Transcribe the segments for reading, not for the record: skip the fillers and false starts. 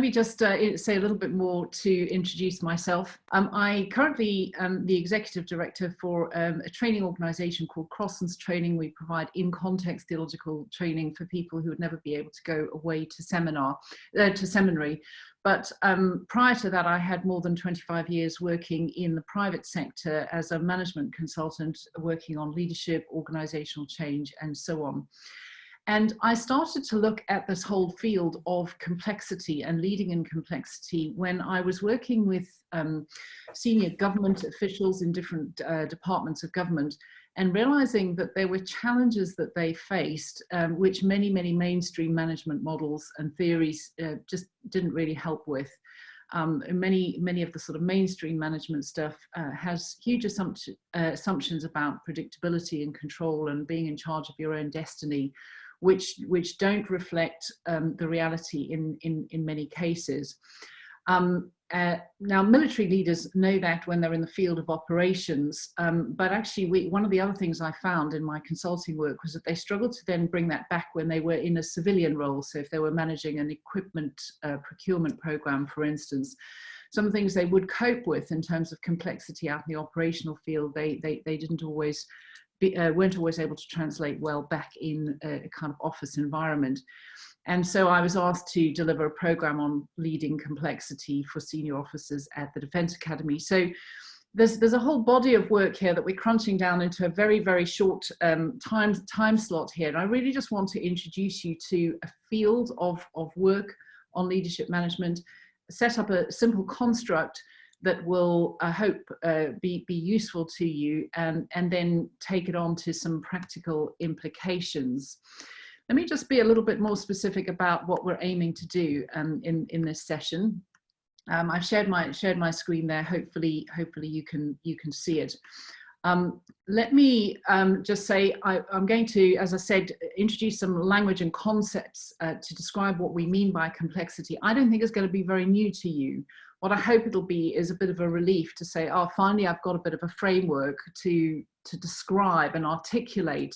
me just say a little bit more to introduce myself. I currently am the executive director for a training organisation called Crosslands Training. We provide in-context theological training for people who would never be able to go away to seminary. But prior to that, I had more than 25 years working in the private sector as a management consultant, working on leadership, organisational change, and so on. And I started to look at this whole field of complexity and leading in complexity when I was working with senior government officials in different departments of government, and realizing that there were challenges that they faced, which many mainstream management models and theories just didn't really help with. Many of the sort of mainstream management stuff has huge assumptions about predictability and control and being in charge of your own destiny, which don't reflect the reality in many cases. Now, military leaders know that when they're in the field of operations, but actually one of the other things I found in my consulting work was that they struggled to then bring that back when they were in a civilian role. So if they were managing an equipment procurement program, for instance, some things they would cope with in terms of complexity out in the operational field, they weren't always able to translate well back in a kind of office environment. And so I was asked to deliver a program on leading complexity for senior officers at the Defence Academy. So there's a whole body of work here that we're crunching down into a very short time slot here. And I really just want to introduce you to a field of work on leadership management, set up a simple construct that will, I hope, be useful to you, and then take it on to some practical implications. Let me just be a little bit more specific about what we're aiming to do in this session. I've shared my screen there. Hopefully you can see it. Let me just say I'm going to, as I said, introduce some language and concepts to describe what we mean by complexity. I don't think it's going to be very new to you. What I hope it'll be is a bit of a relief to say, oh, finally I've got a bit of a framework to describe and articulate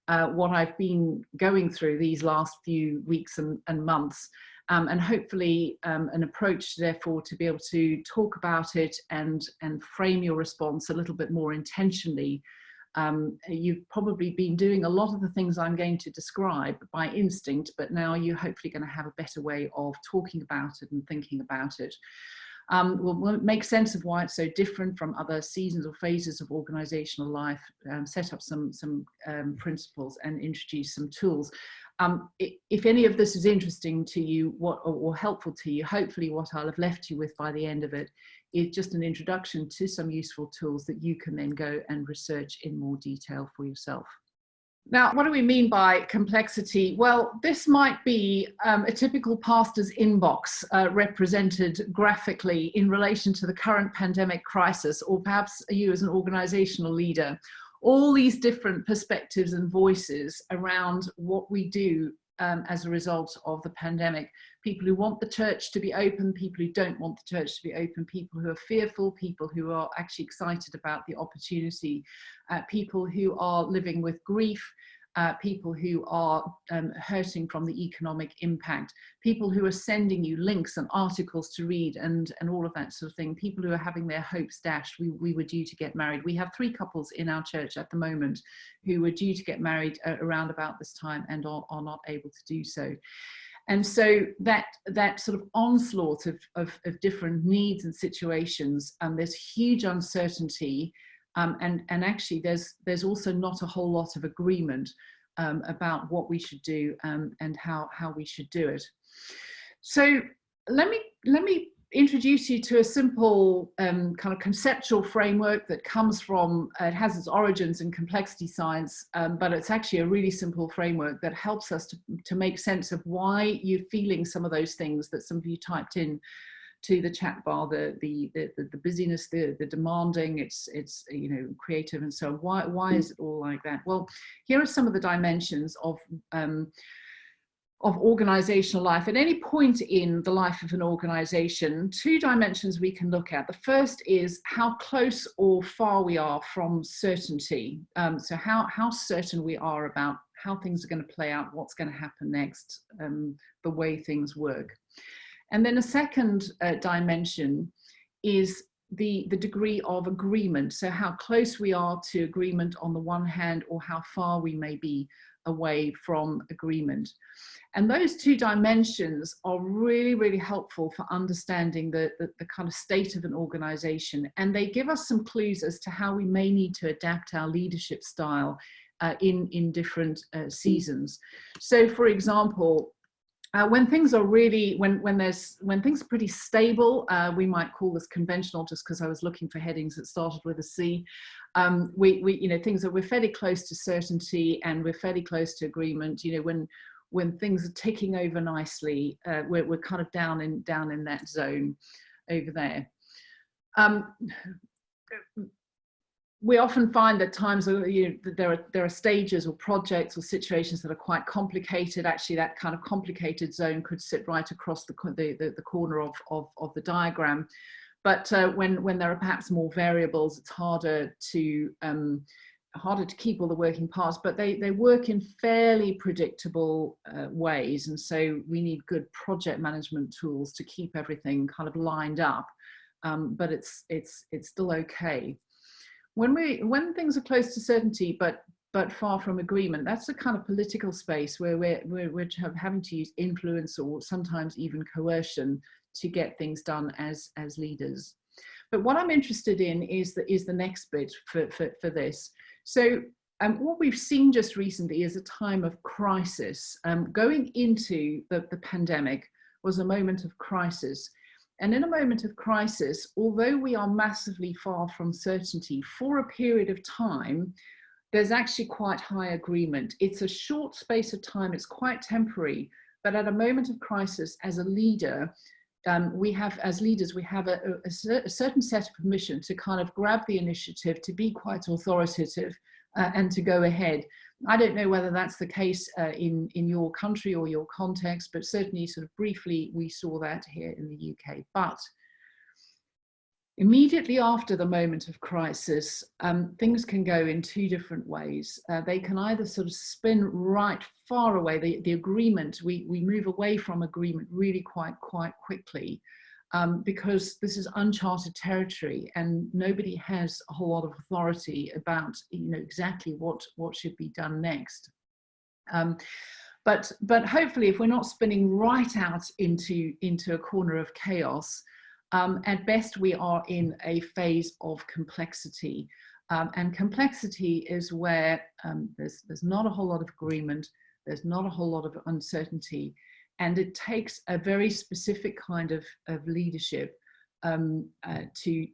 what I've been going through these last few weeks and months, and hopefully an approach, therefore, to be able to talk about it and frame your response a little bit more intentionally. You've probably been doing a lot of the things I'm going to describe by instinct, but now you're hopefully going to have a better way of talking about it and thinking about it. We'll make sense of why it's so different from other seasons or phases of organizational life, set up some principles and introduce some tools. If any of this is interesting to you or helpful to you, hopefully what I'll have left you with by the end of it is just an introduction to some useful tools that you can then go and research in more detail for yourself. Now, what do we mean by complexity? Well, this might be a typical pastor's inbox represented graphically in relation to the current pandemic crisis, or perhaps you as an organizational leader. All these different perspectives and voices around what we do as a result of the pandemic. People who want the church to be open, people who don't want the church to be open, people who are fearful, people who are actually excited about the opportunity, people who are living with grief, people who are hurting from the economic impact, people who are sending you links and articles to read and all of that sort of thing, people who are having their hopes dashed. We were due to get married. We have 3 couples in our church at the moment who were due to get married around about this time and are not able to do so. And so that sort of onslaught of different needs and situations, there's huge uncertainty, and actually there's also not a whole lot of agreement about what we should do and how we should do it. So let me introduce you to a simple kind of conceptual framework that comes from, it has its origins in complexity science, but it's actually a really simple framework that helps us to make sense of why you're feeling some of those things that some of you typed in to the chat bar, the busyness, the demanding, it's you know, creative and so on. Why is it all like that? Well, here are some of the dimensions of organizational life. At any point in the life of an organization, 2 dimensions we can look at. The first is how close or far we are from certainty. So how certain we are about how things are going to play out, what's going to happen next, the way things work. And then a second dimension is the degree of agreement. So how close we are to agreement on the one hand, or how far we may be away from agreement. And those two dimensions are really, really helpful for understanding the kind of state of an organization. And they give us some clues as to how we may need to adapt our leadership style in different seasons. So for example, when things are really, when things are pretty stable, we might call this conventional, just because I was looking for headings that started with a C. We're fairly close to certainty, and we're fairly close to agreement. When things are ticking over nicely, we're kind of down in that zone over there. We often find that times that there are stages or projects or situations that are quite complicated. Actually, that kind of complicated zone could sit right across the corner of the diagram. But when there are perhaps more variables, it's harder to keep all the working parts. But they work in fairly predictable ways, and so we need good project management tools to keep everything kind of lined up. But it's still okay. When things are close to certainty but far from agreement, that's a kind of political space where we're having to use influence or sometimes even coercion to get things done as leaders. But what I'm interested in is the next bit for this. So what we've seen just recently is a time of crisis. Going into the pandemic was a moment of crisis. And in a moment of crisis, although we are massively far from certainty, for a period of time, there's actually quite high agreement. It's a short space of time, it's quite temporary, but at a moment of crisis, as a leader, we have a certain set of permission to kind of grab the initiative, to be quite authoritative, and to go ahead. I don't know whether that's the case in your country or your context, but certainly sort of briefly we saw that here in the UK. But immediately after the moment of crisis, things can go in two different ways. They can either sort of spin right far away, the agreement, we move away from agreement really quite quickly, because this is uncharted territory and nobody has a whole lot of authority about exactly what should be done next. But hopefully, if we're not spinning right out into a corner of chaos, at best we are in a phase of complexity, and complexity is where there's not a whole lot of agreement, there's not a whole lot of uncertainty. And it takes a very specific kind of leadership to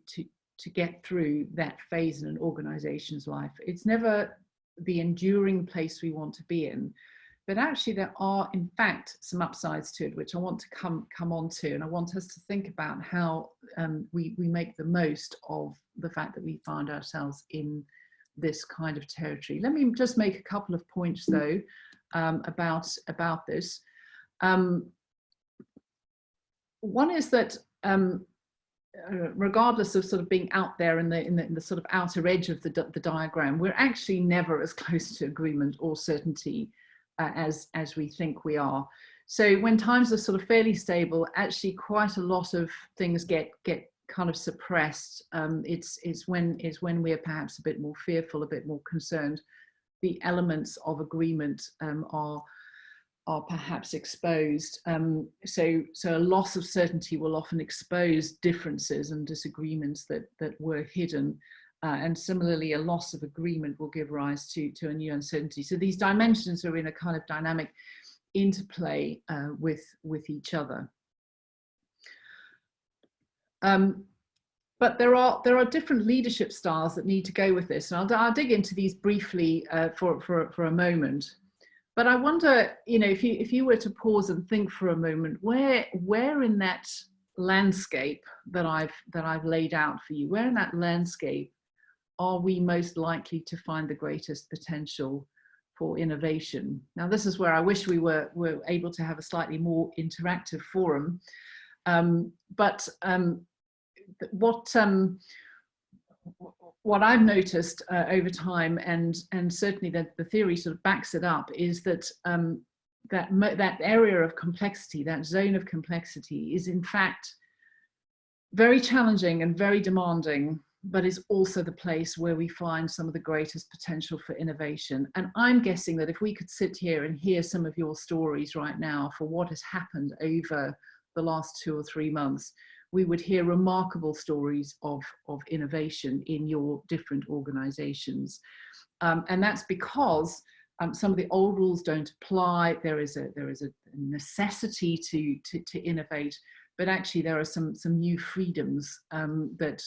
get through that phase in an organization's life. It's never the enduring place we want to be in, but actually there are, in fact, some upsides to it, which I want to come on to. And I want us to think about how we make the most of the fact that we find ourselves in this kind of territory. Let me just make a couple of points, though, about this. One is that regardless of sort of being out there in the sort of outer edge of the diagram, we're actually never as close to agreement or certainty as we think we are. So when times are sort of fairly stable, actually quite a lot of things get kind of suppressed. It's when we are perhaps a bit more fearful, a bit more concerned. The elements of agreement are perhaps exposed. So a loss of certainty will often expose differences and disagreements that were hidden. And similarly, a loss of agreement will give rise to a new uncertainty. So these dimensions are in a kind of dynamic interplay with each other. But there are different leadership styles that need to go with this. And I'll dig into these briefly for a moment. But I wonder, if you were to pause and think for a moment, where in that landscape that I've laid out for you, where in that landscape are we most likely to find the greatest potential for innovation? Now, this is where I wish we were able to have a slightly more interactive forum. What I've noticed over time, and certainly the theory sort of backs it up, is that that area of complexity, that zone of complexity, is in fact very challenging and very demanding, but is also the place where we find some of the greatest potential for innovation. And I'm guessing that if we could sit here and hear some of your stories right now for what has happened over the last 2 or 3 months, we would hear remarkable stories of innovation in your different organizations. And that's because some of the old rules don't apply. There is a necessity to innovate, but actually there are some new freedoms that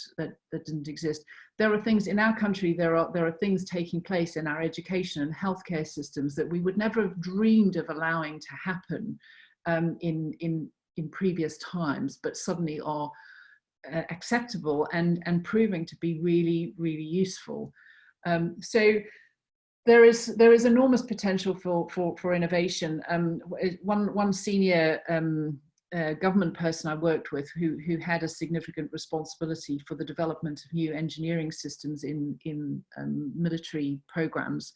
didn't exist. There are things in our country, there are things taking place in our education and healthcare systems that we would never have dreamed of allowing to happen in previous times, but suddenly are acceptable and proving to be really, really useful. So there is enormous potential for innovation. One senior government person I worked with who had a significant responsibility for the development of new engineering systems in military programs,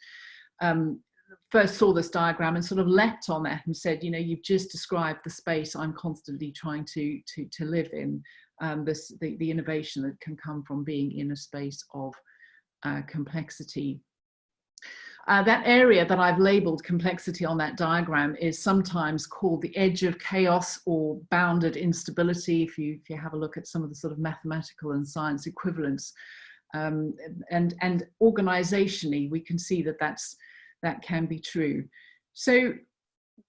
first saw this diagram and sort of leapt on that and said, you know, you've just described the space I'm constantly trying to live in, the innovation that can come from being in a space of complexity. That area that I've labeled complexity on that diagram is sometimes called the edge of chaos or bounded instability, if you have a look at some of the sort of mathematical and science equivalents. And organizationally, we can see that can be true. So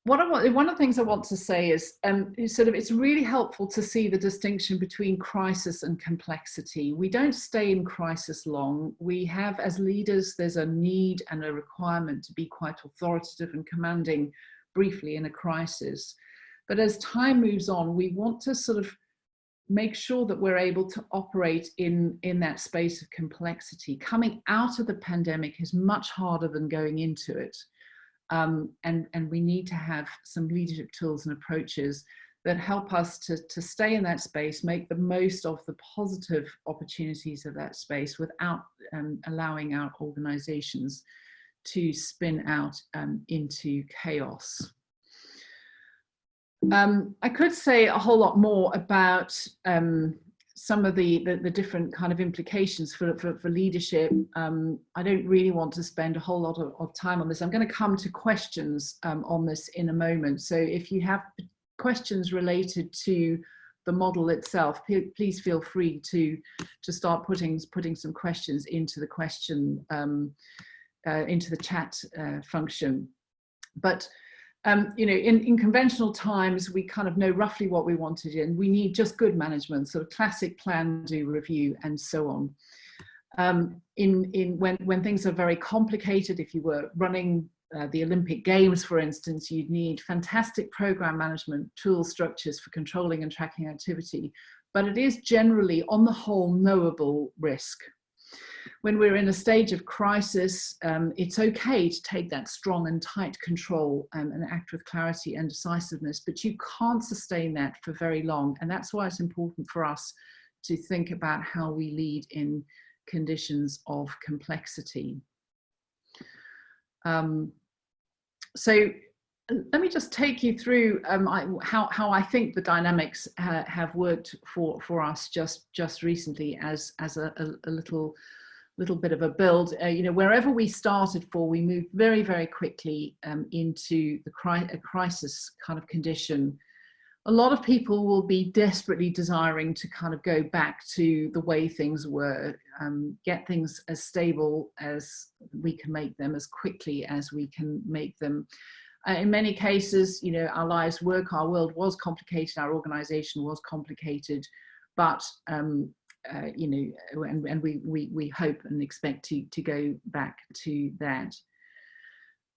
one of the things I want to say is it's really helpful to see the distinction between crisis and complexity. We don't stay in crisis long. We have, as leaders, there's a need and a requirement to be quite authoritative and commanding briefly in a crisis. But as time moves on, we want to sort of make sure that we're able to operate in that space of complexity. Coming out of the pandemic is much harder than going into it. And we need to have some leadership tools and approaches that help us to stay in that space, make the most of the positive opportunities of that space without allowing our organizations to spin out into chaos. I could say a whole lot more about some of the different kind of implications for leadership. I don't really want to spend a whole lot of time on this. I'm going to come to questions on this in a moment. So if you have questions related to the model itself, please feel free to start putting some questions into the question into the chat function. But you know, in conventional times, we kind of know roughly what we want to do, and we need just good management, sort of classic plan, do, review, and so on. When things are very complicated, if you were running the Olympic Games, for instance, you'd need fantastic program management tool structures for controlling and tracking activity, but it is generally, on the whole, knowable risk. When we're in a stage of crisis, it's okay to take that strong and tight control and act with clarity and decisiveness, but you can't sustain that for very long. And that's why it's important for us to think about how we lead in conditions of complexity. So let me just take you through how I think the dynamics have worked for us just recently as a little bit of a build. You know, wherever we started we moved very, very quickly into a crisis kind of condition. A lot of people will be desperately desiring to kind of go back to the way things were, get things as stable as we can make them, as quickly as we can make them. In many cases, you know, our lives, work, our world was complicated, our organization was complicated, but you know, and we hope and expect to go back to that.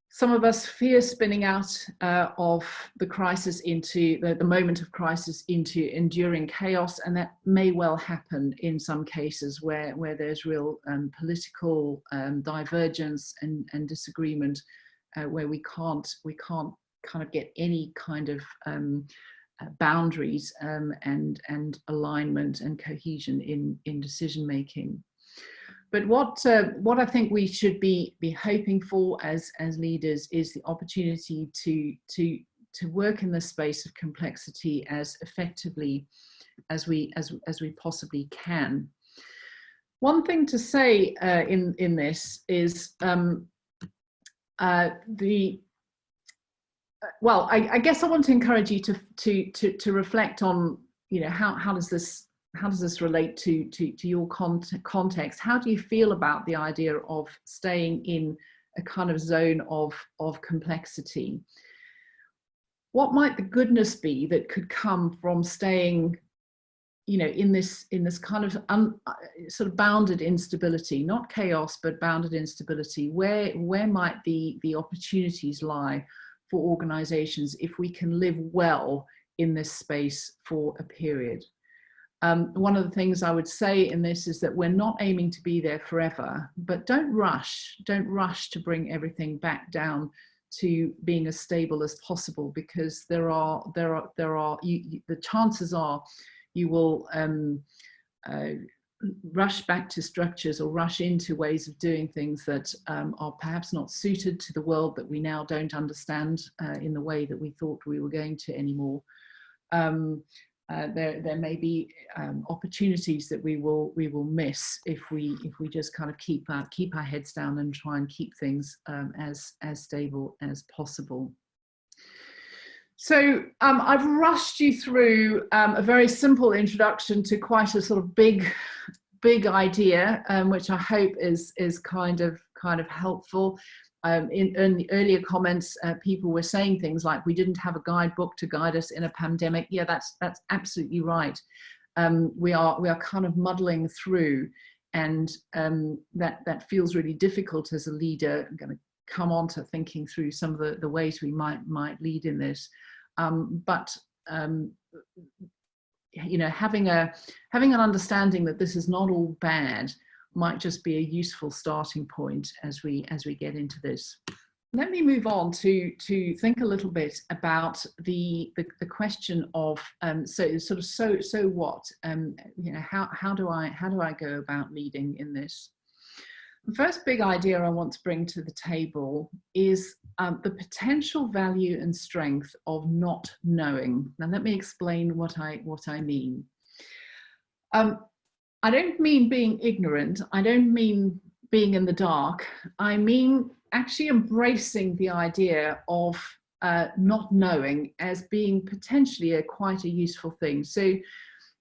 Some of us fear spinning out of the crisis into the moment of crisis into enduring chaos, and that may well happen in some cases where there's real political divergence and disagreement, where we can't kind of get any kind of boundaries and alignment and cohesion in decision making. But what I think we should be hoping for as leaders is the opportunity to work in the space of complexity as effectively as we possibly can. One thing to say in this is I guess I want to encourage you to reflect on, you know, how does this relate to your context? How do you feel about the idea of staying in a kind of zone of complexity? What might the goodness be that could come from staying, you know, in this kind of sort of bounded instability, not chaos, but bounded instability? Where might the opportunities lie for organizations if we can live well in this space for a period? One of the things I would say in this is that we're not aiming to be there forever, but don't rush to bring everything back down to being as stable as possible, because the chances are you will rush back to structures or rush into ways of doing things that are perhaps not suited to the world that we now don't understand in the way that we thought we were going to anymore. There may be opportunities that we will miss if we just kind of keep our heads down and try and keep things as stable as possible. So I've rushed you through a very simple introduction to quite a sort of big idea, which I hope is kind of helpful. In the earlier comments, people were saying things like we didn't have a guidebook to guide us in a pandemic. Yeah, that's absolutely right. We are kind of muddling through, and that feels really difficult as a leader. I'm going to come on to thinking through some of the ways we might lead in this, but you know, having an understanding that this is not all bad might just be a useful starting point as we get into this. Let me move on to think a little bit about the question of so what, you know, how do I go about leading in this? The first big idea I want to bring to the table is the potential value and strength of not knowing. Now let me explain what I mean. I don't mean being ignorant. I don't mean being in the dark. I mean actually embracing the idea of not knowing as being potentially quite a useful thing. So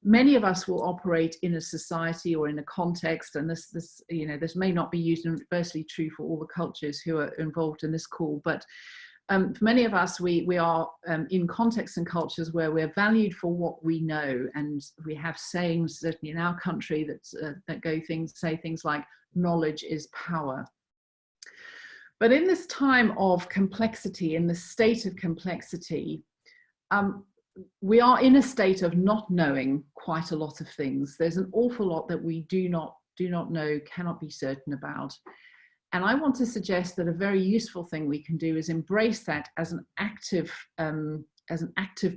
many of us will operate in a society or in a context, and this you know, this may not be universally true for all the cultures who are involved in this call, but for many of us, we are in contexts and cultures where we're valued for what we know, and we have sayings, certainly in our country, that say things like knowledge is power. But in this time of complexity, in the state of complexity, we are in a state of not knowing quite a lot of things. There's an awful lot that we do not know, cannot be certain about. And I want to suggest that a very useful thing we can do is embrace that as an active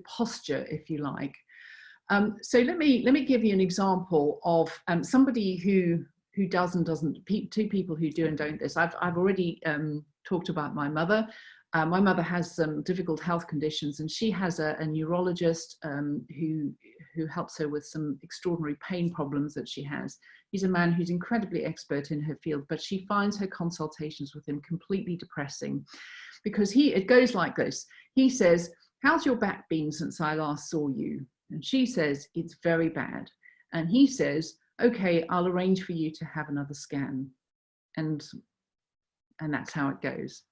posture, if you like. So let me give you an example of somebody who does and doesn't. Two people who do and don't this. I've already talked about my mother. My mother has some difficult health conditions, and she has a neurologist who helps her with some extraordinary pain problems that she has. He's a man who's incredibly expert in her field, but she finds her consultations with him completely depressing, because it goes like this. He says, "How's your back been since I last saw you?" And she says, "It's very bad." And he says, "Okay, I'll arrange for you to have another scan." And that's how it goes.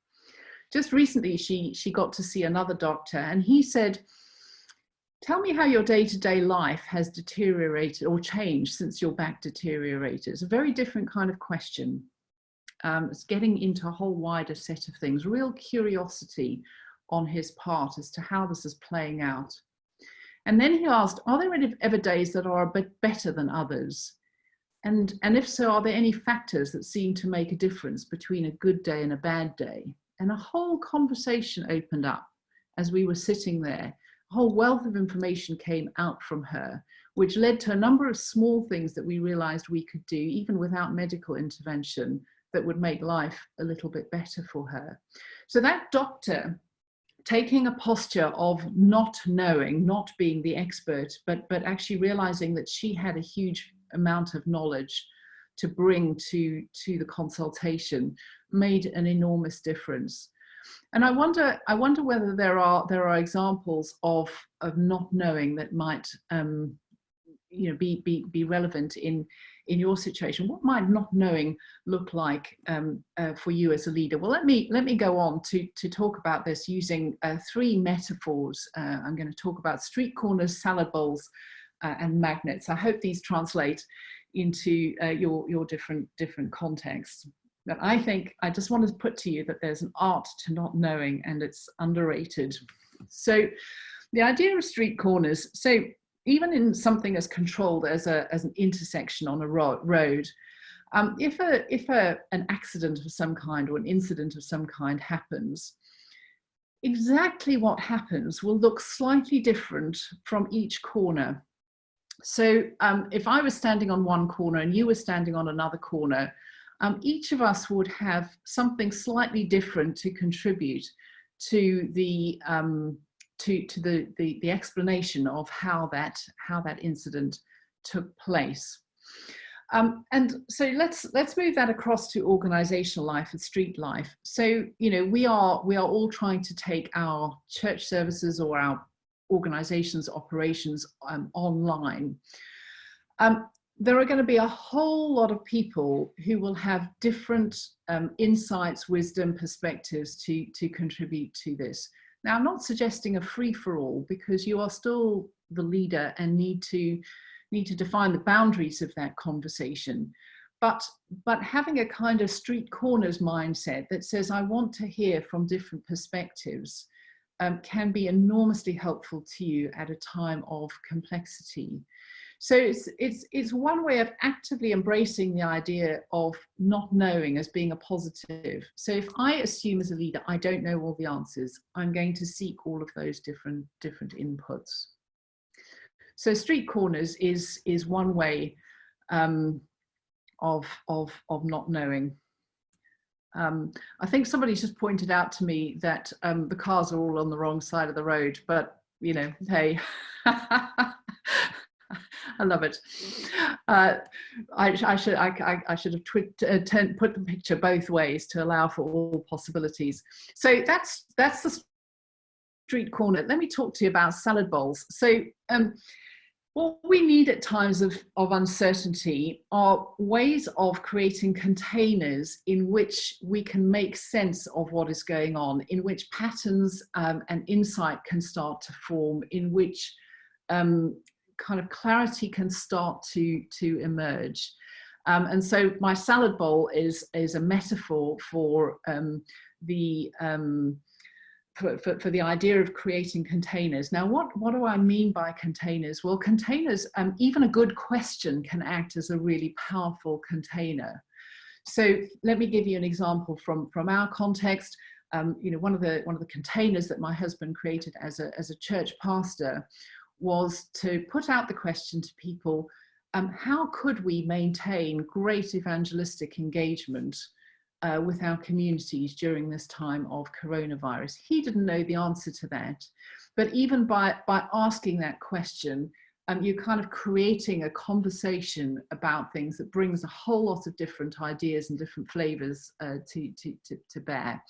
Just recently, she got to see another doctor, and he said, "Tell me how your day-to-day life has deteriorated or changed since your back deteriorated." It's a very different kind of question. It's getting into a whole wider set of things, real curiosity on his part as to how this is playing out. And then he asked, "Are there ever days that are a bit better than others? And if so, are there any factors that seem to make a difference between a good day and a bad day?" And a whole conversation opened up as we were sitting there, a whole wealth of information came out from her, which led to a number of small things that we realized we could do, even without medical intervention, that would make life a little bit better for her. So that doctor, taking a posture of not knowing, not being the expert, but actually realizing that she had a huge amount of knowledge to bring to the consultation, made an enormous difference. And I wonder whether there are examples of not knowing that might be relevant in your situation. What might not knowing look like for you as a leader? Well, let me go on to talk about this using 3 metaphors. I'm going to talk about street corners, salad bowls, and magnets. I hope these translate into your different contexts. But I think I just wanted to put to you that there's an art to not knowing, and it's underrated. So the idea of street corners, so even in something as controlled as an intersection on a road, if an accident of some kind or an incident of some kind happens, exactly what happens will look slightly different from each corner. So if I was standing on one corner and you were standing on another corner, each of us would have something slightly different to contribute to the explanation of how that incident took place. And so let's move that across to organizational life and street life. So we are all trying to take our church services or our organizations operations online. There are going to be a whole lot of people who will have different insights, wisdom, perspectives to contribute to this. Now, I'm not suggesting a free-for-all, because you are still the leader and need to define the boundaries of that conversation. But having a kind of street corners mindset that says, I want to hear from different perspectives, can be enormously helpful to you at a time of complexity. So it's one way of actively embracing the idea of not knowing as being a positive. So if I assume as a leader I don't know all the answers, I'm going to seek all of those different inputs. So street corners is one way of not knowing. I think somebody just pointed out to me that the cars are all on the wrong side of the road, but hey. I love it. I should have put the picture both ways to allow for all possibilities. So that's the street corner. Let me talk to you about salad bowls. So what we need at times of uncertainty are ways of creating containers in which we can make sense of what is going on, in which patterns and insight can start to form, in which kind of clarity can start to emerge. And so my salad bowl is a metaphor for the idea of creating containers. Now, what do I mean by containers? Well, containers, even a good question can act as a really powerful container. So let me give you an example from our context. One of the containers that my husband created as a church pastor was to put out the question to people, how could we maintain great evangelistic engagement with our communities during this time of coronavirus? He didn't know the answer to that, but even by asking that question, you're kind of creating a conversation about things that brings a whole lot of different ideas and different flavors to bear.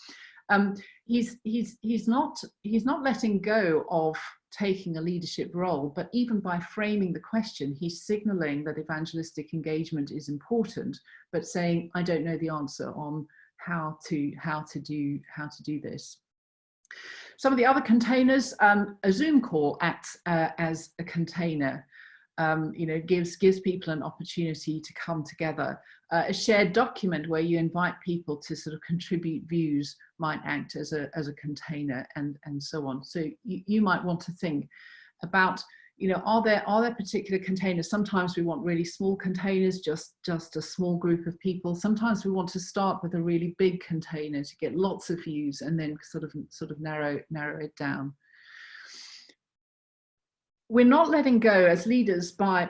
He's not letting go of taking a leadership role, but even by framing the question, he's signaling that evangelistic engagement is important, but saying, I don't know the answer on how to do this. Some of the other containers, a Zoom call acts as a container. Gives people an opportunity to come together. A shared document where you invite people to sort of contribute views might act as a container, and so on. So you might want to think about, are there particular containers? Sometimes we want really small containers, just a small group of people. Sometimes we want to start with a really big container to get lots of views and then sort of narrow it down. we're not letting go as leaders by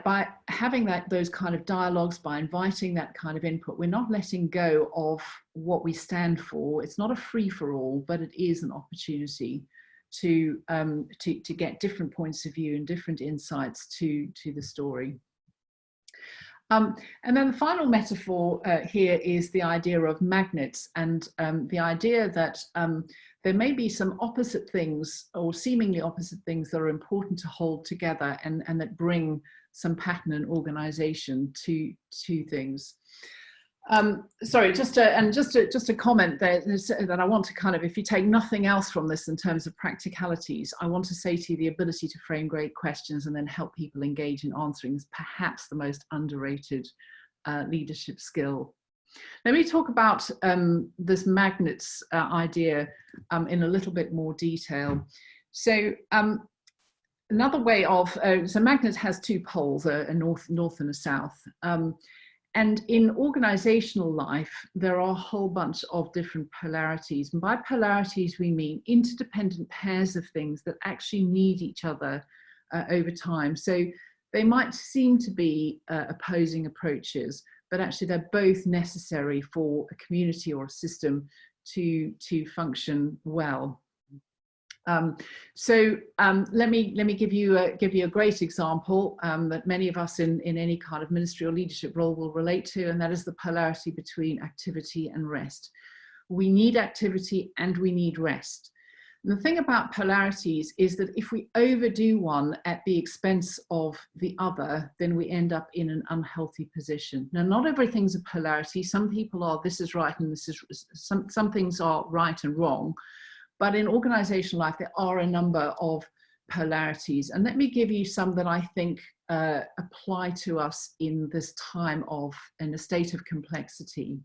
having those kind of dialogues, by inviting that kind of input. We're not letting go of what we stand for. It's not a free-for-all, but it is an opportunity to get different points of view and different insights to the story. And then the final metaphor here is the idea of magnets, and the idea that there may be some opposite things, or seemingly opposite things, that are important to hold together and that bring some pattern and organization to things. Sorry, just a comment there, that I want to kind of, if you take nothing else from this in terms of practicalities, I want to say to you the ability to frame great questions and then help people engage in answering is perhaps the most underrated leadership skill. Let me talk about this magnets idea in a little bit more detail. So another way of, so magnet has two poles, a north and a south. And in organizational life, there are a whole bunch of different polarities. And by polarities, we mean interdependent pairs of things that actually need each other over time. So they might seem to be opposing approaches, but actually they're both necessary for a community or a system to function well. Let me give you a great example that many of us in any kind of ministry or leadership role will relate to, and that is the polarity between activity and rest. We need activity and we need rest. And the thing about polarities is that if we overdo one at the expense of the other, then we end up in an unhealthy position. Now, not everything's a polarity. Some people are, this is right and this is, some things are right and wrong. But in organizational life, there are a number of polarities. And let me give you some that I think apply to us in this time in a state of complexity.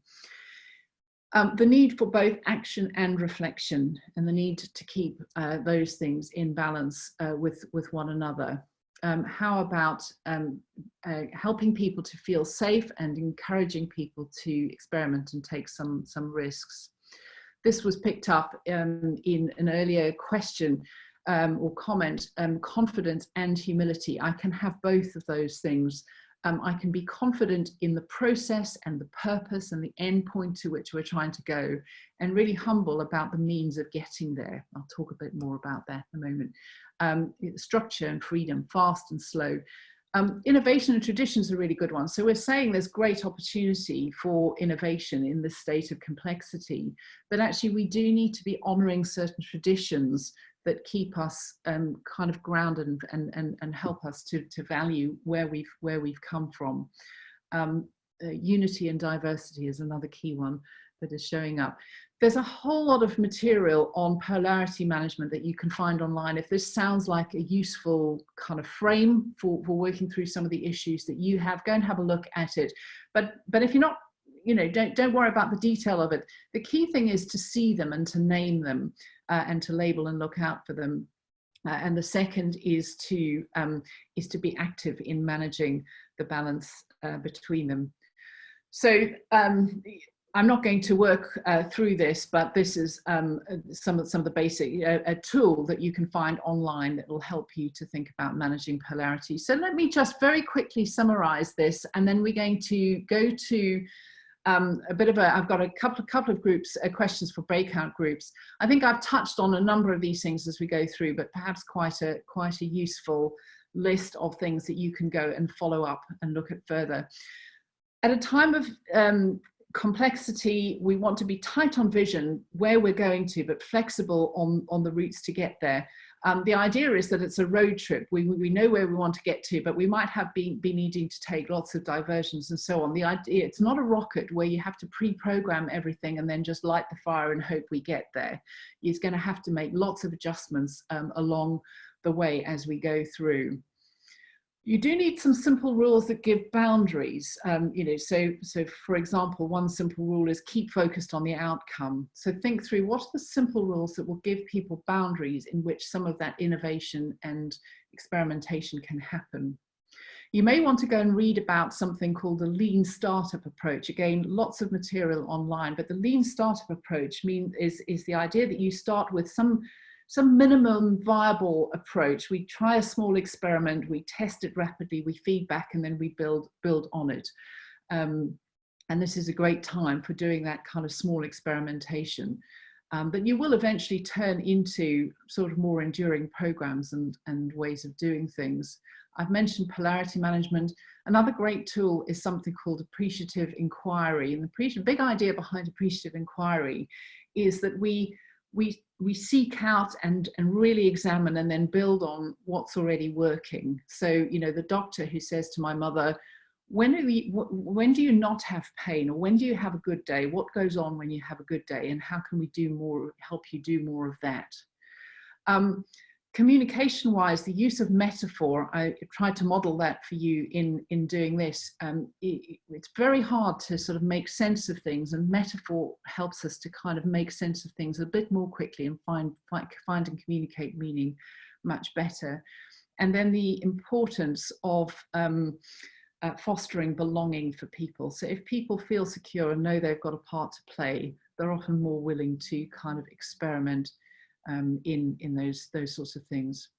The need for both action and reflection, and the need to keep those things in balance with one another. How about helping people to feel safe and encouraging people to experiment and take some risks? This was picked up in an earlier question or comment, confidence and humility. I can have both of those things. I can be confident in the process and the purpose and the end point to which we're trying to go, and really humble about the means of getting there. I'll talk a bit more about that in a moment. Structure and freedom, fast and slow. Innovation and tradition is a really good one. So we're saying there's great opportunity for innovation in this state of complexity, but actually we do need to be honoring certain traditions that keep us kind of grounded and help us to value where we've come from. Unity and diversity is another key one that is showing up. There's a whole lot of material on polarity management that you can find online. If this sounds like a useful kind of frame for working through some of the issues that you have, go and have a look at it. But if you're not, you know, don't worry about the detail of it. The key thing is to see them and to name them and to label and look out for them. And the second is to be active in managing the balance between them. So I'm not going to work through this, but this is some of the basic, a tool that you can find online that will help you to think about managing polarity. So let me just very quickly summarize this, and then we're going to go to a bit of I've got a couple of groups, questions for breakout groups. I think I've touched on a number of these things as we go through, but perhaps quite a useful list of things that you can go and follow up and look at further. At a time of complexity, we want to be tight on vision where we're going to, but flexible on the routes to get there. The idea is that it's a road trip. We know where we want to get to, but we might have be needing to take lots of diversions and so on. The idea, it's not a rocket where you have to pre-program everything and then just light the fire and hope we get there. You're going to have to make lots of adjustments along the way as we go through. You do need some simple rules that give boundaries. You know, so for example, one simple rule is keep focused on the outcome. So think through what are the simple rules that will give people boundaries in which some of that innovation and experimentation can happen. You may want to go and read about something called the lean startup approach. Again, lots of material online, but the lean startup approach is the idea that you start with some some minimum viable approach. We try a small experiment, we test it rapidly, we feedback, and then we build on it. And this is a great time for doing that kind of small experimentation. But you will eventually turn into sort of more enduring programs and ways of doing things. I've mentioned polarity management. Another great tool is something called appreciative inquiry. And the big idea behind appreciative inquiry is that we seek out and really examine and then build on what's already working. So, you know, the doctor who says to my mother, when do you not have pain, or when do you have a good day? What goes on when you have a good day, and how can we do more, help you do more of that? Communication-wise, the use of metaphor, I tried to model that for you in doing this. It's very hard to sort of make sense of things, and metaphor helps us to kind of make sense of things a bit more quickly and find and communicate meaning much better. And then the importance of fostering belonging for people. So if people feel secure and know they've got a part to play, they're often more willing to kind of experiment in those sorts of things.